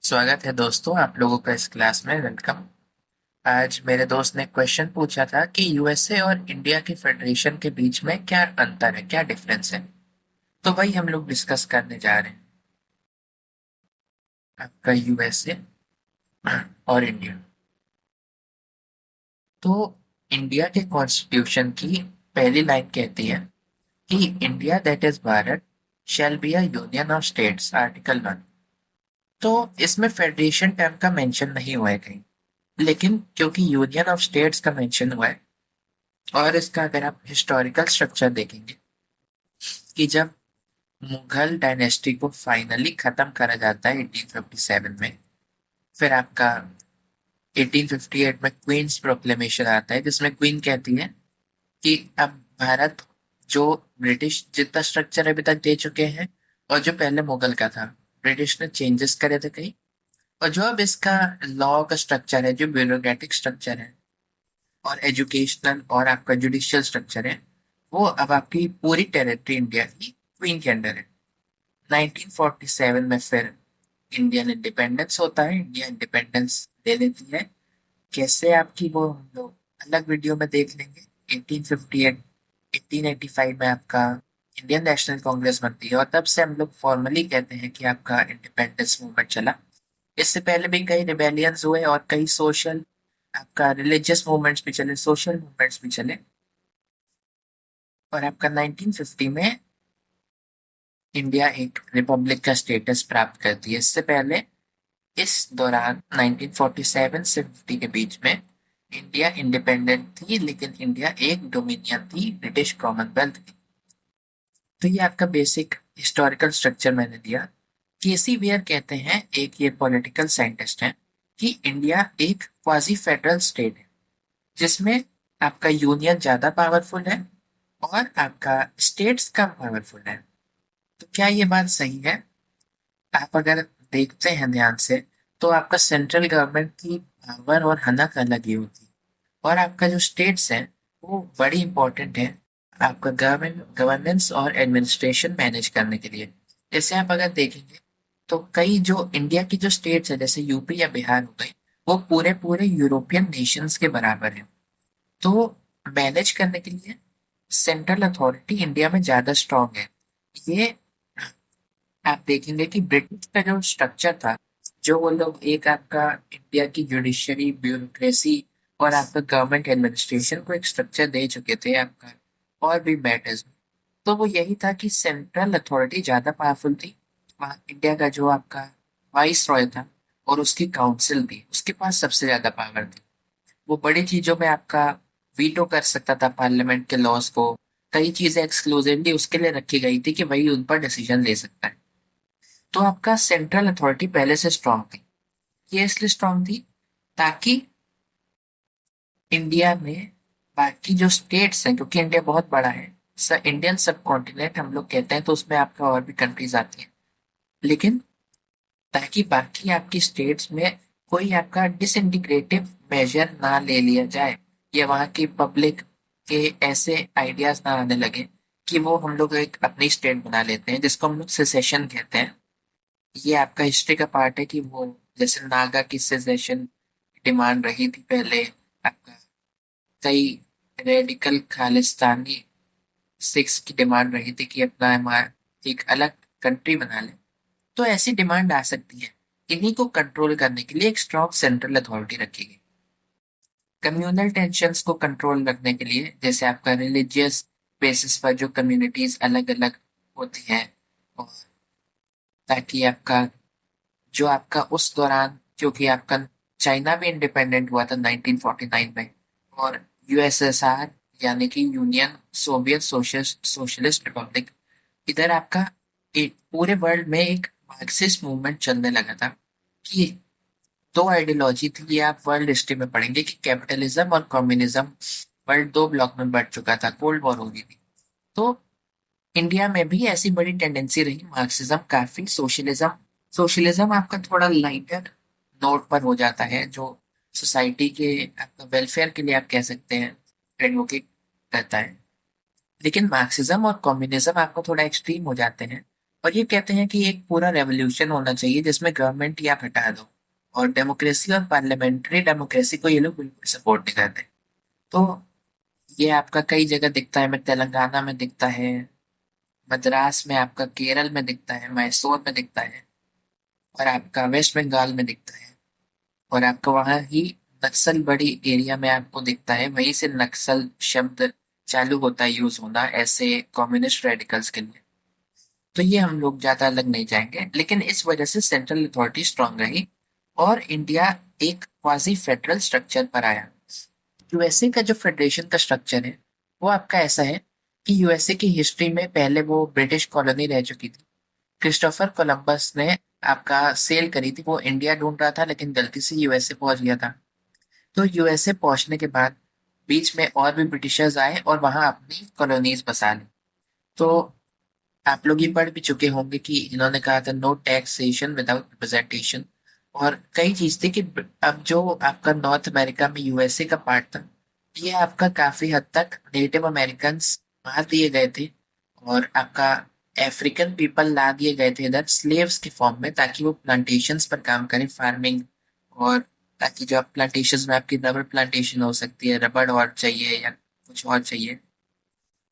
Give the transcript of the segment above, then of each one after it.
स्वागत है दोस्तों आप लोगों का इस क्लास में। वेलकम। आज मेरे दोस्त ने क्वेश्चन पूछा था कि यूएसए और इंडिया के फेडरेशन के बीच में क्या अंतर है, क्या डिफरेंस है। तो वही हम लोग डिस्कस करने जा रहे हैं। आपका यूएसए और इंडिया। तो इंडिया के कॉन्स्टिट्यूशन की पहली लाइन कहती है कि India that is Bharat shall be a union of states, article 1। तो इसमें फेडरेशन टर्म का मेंशन नहीं हुआ है कहीं, लेकिन क्योंकि यूनियन ऑफ स्टेट्स का मेंशन हुआ है और इसका अगर आप हिस्टोरिकल स्ट्रक्चर देखेंगे कि जब मुगल डायनेस्टी को फाइनली खत्म करा जाता है 1857 में, फिर आपका 1858 में क्वींस प्रोक्लेमेशन आता है जिसमें क्वीन कहती है कि अब भारत जो ब्रिटिश जितना स्ट्रक्चर अभी तक दे चुके हैं और जो पहले मुगल का था, ब्रिटिश ने चेंजेस करे थे कई, और जो अब इसका लॉ का स्ट्रक्चर है, जो ब्यूरोक्रेटिक स्ट्रक्चर है और एजुकेशनल और आपका जुडिशियल स्ट्रक्चर है, वो अब आपकी पूरी टेरिटरी इंडिया की क्वीन के अंडर है। 1947 में फिर इंडियन इंडिपेंडेंस होता है, इंडिया इंडिपेंडेंस ले लेती है। कैसे आपकी वो हम लोग अलग वीडियो में देख लेंगे। 1858 1885 में आपका इंडियन नेशनल कांग्रेस बनती है और तब से हम लोग फॉर्मली कहते हैं कि आपका इंडिपेंडेंस मूवमेंट चला। इससे पहले भी कई रिबेलियंस हुए और कई सोशल आपका रिलीजियस मूवमेंट्स भी चले, सोशल मूवमेंट्स भी चले। और आपका 1950 में इंडिया एक रिपब्लिक का स्टेटस प्राप्त करती है। इससे पहले इस दौरान 1947 से 50 के बीच में इंडिया इंडिपेंडेंट थी, लेकिन इंडिया एक डोमिनियन थी, ब्रिटिश कॉमनवेल्थ की। तो ये आपका बेसिक हिस्टोरिकल स्ट्रक्चर मैंने दिया। केसी वेयर कहते हैं, एक ये पॉलिटिकल साइंटिस्ट हैं, कि इंडिया एक क्वाजी फेडरल स्टेट है जिसमें आपका यूनियन ज्यादा पावरफुल है और आपका स्टेट्स कम पावरफुल है। तो क्या ये बात सही है? आप अगर देखते हैं ध्यान से, तो आपका सेंट्रल गवर्नमेंट की पावर और हनक अलग ही होती है और आपका जो स्टेट्स हैं वो बड़ी इंपॉर्टेंट है आपका गवर्नेंस और एडमिनिस्ट्रेशन मैनेज करने के लिए। जैसे आप अगर देखेंगे तो कई जो इंडिया की जो स्टेट्स है, जैसे यूपी या बिहार हो गई, वो पूरे पूरे यूरोपियन नेशंस के बराबर है। तो मैनेज करने के लिए सेंट्रल अथॉरिटी इंडिया में ज्यादा स्ट्रांग है। ये आप देखेंगे कि ब्रिटिश का जो स्ट्रक्चर था, जो वो लोग एक आपका इंडिया की जुडिशरी ब्यूरोक्रेसी और आपका गवर्नमेंट एडमिनिस्ट्रेशन को एक स्ट्रक्चर दे चुके थे आपका और भी मैटर्स में, तो वो यही था कि सेंट्रल अथॉरिटी ज्यादा पावरफुल थी। वहाँ इंडिया का जो आपका वाइस रॉय था और उसकी काउंसिल थी, उसके पास सबसे ज्यादा पावर थी। वो बड़ी चीजों में आपका वीटो कर सकता था पार्लियामेंट के लॉज को। कई चीजें एक्सक्लूसिवली उसके लिए रखी गई थी कि वही उन पर डिसीजन ले सकता है। तो आपका सेंट्रल अथॉरिटी पहले से स्ट्रांग थी। ये इसलिए स्ट्रांग थी ताकि इंडिया में बाकी जो स्टेट्स हैं, क्योंकि इंडिया बहुत बड़ा है, इंडियन सब कॉन्टिनेंट हम लोग कहते हैं, तो उसमें आपका और भी कंट्रीज आती हैं, लेकिन ताकि बाकी आपकी स्टेट्स में कोई आपका डिसइंटीग्रेटिव मेजर ना ले लिया जाए, या वहाँ की पब्लिक के ऐसे आइडियाज ना आने लगे कि वो हम लोग एक अपनी स्टेट बना लेते हैं, जिसको हम लोग सेसेशन कहते हैं। ये आपका हिस्ट्री का पार्ट है कि वो जैसे नागा की सेसेशन डिमांड रही थी पहले, आपका कई रेडिकल खालिस्तानी सिख्स की डिमांड रही थी कि अपना हमारा एक अलग कंट्री बना ले। तो ऐसी डिमांड आ सकती है। इन्हीं को कंट्रोल करने के लिए एक स्ट्रॉन्ग सेंट्रल अथॉरिटी रखी गई। कम्युनल टेंशन्स को कंट्रोल रखने के लिए, जैसे आपका रिलीजियस बेसिस पर जो कम्युनिटीज अलग अलग होती हैं, और ताकि आपका जो आपका उस दौरान, क्योंकि आपका चाइना भी इंडिपेंडेंट हुआ था 1949 में, और यूएसएसआर यानी कि यूनियन सोवियत सोशलिस्ट रिपब्लिक, इधर आपका एक पूरे वर्ल्ड में एक मार्क्सिस्ट मूवमेंट चलने लगा था। कि दो आइडियोलॉजी थी, ये आप वर्ल्ड हिस्ट्री में पढ़ेंगे कि कैपिटलिज्म और कम्युनिज्म वर्ल्ड दो ब्लॉक में बढ़ चुका था, कोल्ड वॉर हो गई थी। तो इंडिया में भी ऐसी बड़ी टेंडेंसी रही, मार्क्सिज्म काफी, सोशलिज्म सोशलिज्म आपका थोड़ा लाइटर नोट पर हो जाता है, जो सोसाइटी के आपका वेलफेयर के लिए आप कह सकते हैं एडवोकेट करता है। लेकिन मार्क्सिज्म और कम्युनिज्म आपको थोड़ा एक्सट्रीम हो जाते हैं और ये कहते हैं कि एक पूरा रेवोल्यूशन होना चाहिए जिसमें गवर्नमेंट ही आप हटा दो। और डेमोक्रेसी और पार्लियामेंट्री डेमोक्रेसी को ये लोग बिल्कुल सपोर्ट नहीं करते। तो ये आपका कई जगह दिखता है, मैं तेलंगाना में दिखता है, मद्रास में, आपका केरल में दिखता है, मैसूर में दिखता है, और आपका वेस्ट बंगाल में दिखता है, और आपका वहाँ ही नक्सल बड़ी एरिया में आपको दिखता है, वहीं से नक्सल शब्द चालू होता है यूज होना ऐसे कम्युनिस्ट रेडिकल्स के लिए। तो ये हम लोग ज्यादा अलग नहीं जाएंगे, लेकिन इस वजह से सेंट्रल अथॉरिटी स्ट्रांग रही और इंडिया एक क्वाजी फेडरल स्ट्रक्चर पर आया। यूएसए का जो फेडरेशन का स्ट्रक्चर है वो आपका ऐसा है कि यूएसए की हिस्ट्री में पहले वो ब्रिटिश कॉलोनी रह चुकी थी। क्रिस्टोफर कोलंबस ने आपका सेल करी थी, वो इंडिया ढूंढ रहा था लेकिन गलती से यूएसए पहुंच गया था। तो यूएसए पहुंचने के बाद बीच में और भी ब्रिटिशर्स आए और वहां अपनी कॉलोनीज बसा ली। तो आप लोग ये पढ़ भी चुके होंगे कि इन्होंने कहा था नो टैक्सेशन विदाउट रिप्रेजेंटेशन। और कई चीज थी कि अब जो आपका नॉर्थ अमेरिका में यूएसए का पार्ट था, ये आपका काफी हद तक नेटिव अमेरिकन मार दिए गए थे, और आपका अफ्रीकन पीपल ला दिए गए थे इधर स्लेव्स के फॉर्म में, ताकि वो प्लांटेशंस पर काम करें, फार्मिंग। और ताकि जो आप प्लांटेशन में आपकी रबर प्लांटेशन हो सकती है, रबड़ और चाहिए या कुछ और चाहिए,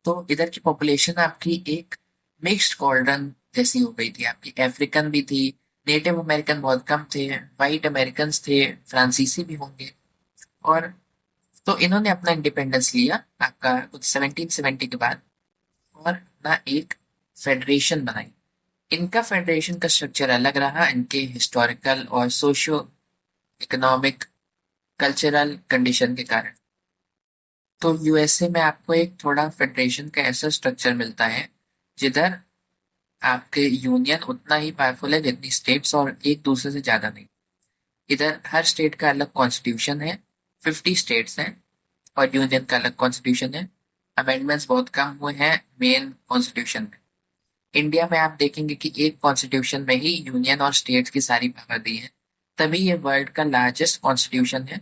तो इधर की पॉपुलेशन आपकी एक मिक्स्ड कॉल्डन जैसी हो गई थी। आपकी अफ्रीकन भी थी, नेटिव अमेरिकन बहुत कम थे, वाइट अमेरिकन थे, फ्रांसीसी भी होंगे। और तो इन्होंने अपना इंडिपेंडेंस लिया आपका कुछ 1770 के बाद, और ना एक फेडरेशन बनाई। इनका फेडरेशन का स्ट्रक्चर अलग रहा इनके हिस्टोरिकल और सोशियो इकोनॉमिक कल्चरल कंडीशन के कारण। तो यूएसए में आपको एक थोड़ा फेडरेशन का ऐसा स्ट्रक्चर मिलता है जिधर आपके यूनियन उतना ही पावरफुल है जितनी स्टेट्स, और एक दूसरे से ज्यादा नहीं। इधर हर स्टेट का अलग कॉन्स्टिट्यूशन है, 50 स्टेट्स हैं, और यूनियन का अलग कॉन्स्टिट्यूशन है। अमेंडमेंट्स बहुत कम हुए हैं मेन कॉन्स्टिट्यूशन में। इंडिया में आप देखेंगे कि एक कॉन्स्टिट्यूशन में ही यूनियन और स्टेट्स की सारी पावर दी है, तभी ये वर्ल्ड का लार्जेस्ट कॉन्स्टिट्यूशन है।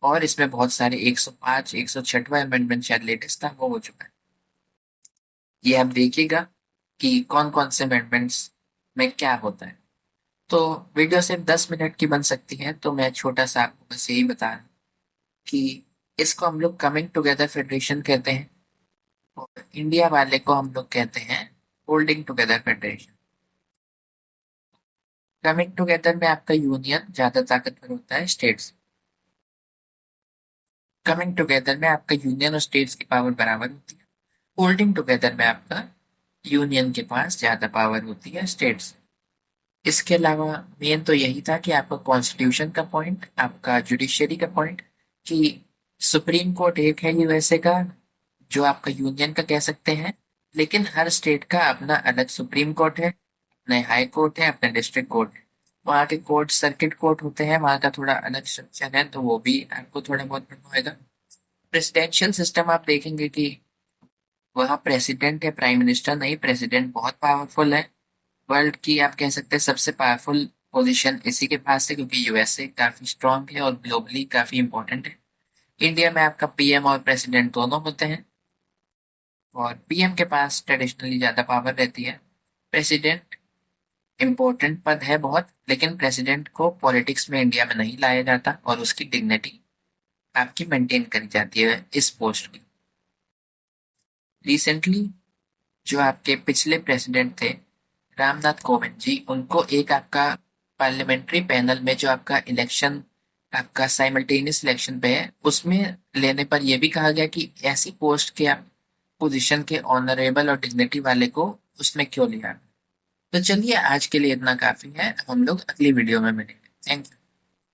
और इसमें बहुत सारे 105 106वां अमेंडमेंट शायद लेटेस्ट था वो हो चुका है। ये आप देखिएगा कि कौन कौन से अमेंडमेंट्स में क्या होता है। तो वीडियो सिर्फ 10 मिनट की बन सकती है, तो मैं छोटा सा आपको बस यही बता रहा हूँ कि इसको हम लोग कमिंग टुगेदर फेडरेशन कहते हैं, और इंडिया वाले को हम लोग कहते हैं holding together federation. Coming together में आपका यूनियन ज्यादा ताकतवर होता है स्टेट्स। कमिंग टुगेदर में आपका यूनियन और स्टेट्स की पावर बराबर होती है। होल्डिंग टुगेदर में आपका यूनियन के पास ज्यादा पावर होती है स्टेट्स। इसके अलावा मेन तो यही था कि आपका कॉन्स्टिट्यूशन का पॉइंट, आपका जुडिशरी का पॉइंट, कि सुप्रीम कोर्ट एक है यूएसए का जो आपका यूनियन का कह सकते हैं, लेकिन हर स्टेट का अपना अलग सुप्रीम कोर्ट है, अपने हाई कोर्ट है, अपने डिस्ट्रिक्ट कोर्ट है। वहाँ के कोर्ट सर्किट कोर्ट होते हैं, वहाँ का थोड़ा अलग स्ट्रक्चर है, तो वो भी आपको थोड़ा बहुत पता होगा। प्रेसिडेंशियल सिस्टम आप देखेंगे कि वहाँ प्रेसिडेंट है, प्राइम मिनिस्टर नहीं। प्रेसिडेंट बहुत पावरफुल है, वर्ल्ड की आप कह सकते हैं सबसे पावरफुल पोजीशन इसी के पास है, क्योंकि यूएसए काफी स्ट्रांग है और ग्लोबली काफी इंपॉर्टेंट है। इंडिया में आपका पीएम और प्रेसिडेंट दोनों होते हैं, और पीएम के पास ट्रेडिशनली ज्यादा पावर रहती है। प्रेसिडेंट इम्पोर्टेंट पद है बहुत, लेकिन प्रेसिडेंट को पॉलिटिक्स में इंडिया में नहीं लाया जाता, और उसकी डिग्निटी आपकी मेंटेन करी जाती है इस पोस्ट की। रिसेंटली जो आपके पिछले प्रेसिडेंट थे रामनाथ कोविंद जी, उनको एक आपका पार्लियामेंट्री पैनल में जो आपका इलेक्शन आपका साइमल्टेनियस इलेक्शन पे है उसमें लेने पर यह भी कहा गया कि ऐसी पोस्ट के आप पोजीशन के ऑनरेबल और डिग्निटी वाले को उसमें क्यों लिया। तो चलिए आज के लिए इतना काफी है, हम लोग अगली वीडियो में मिलेंगे। Thank you.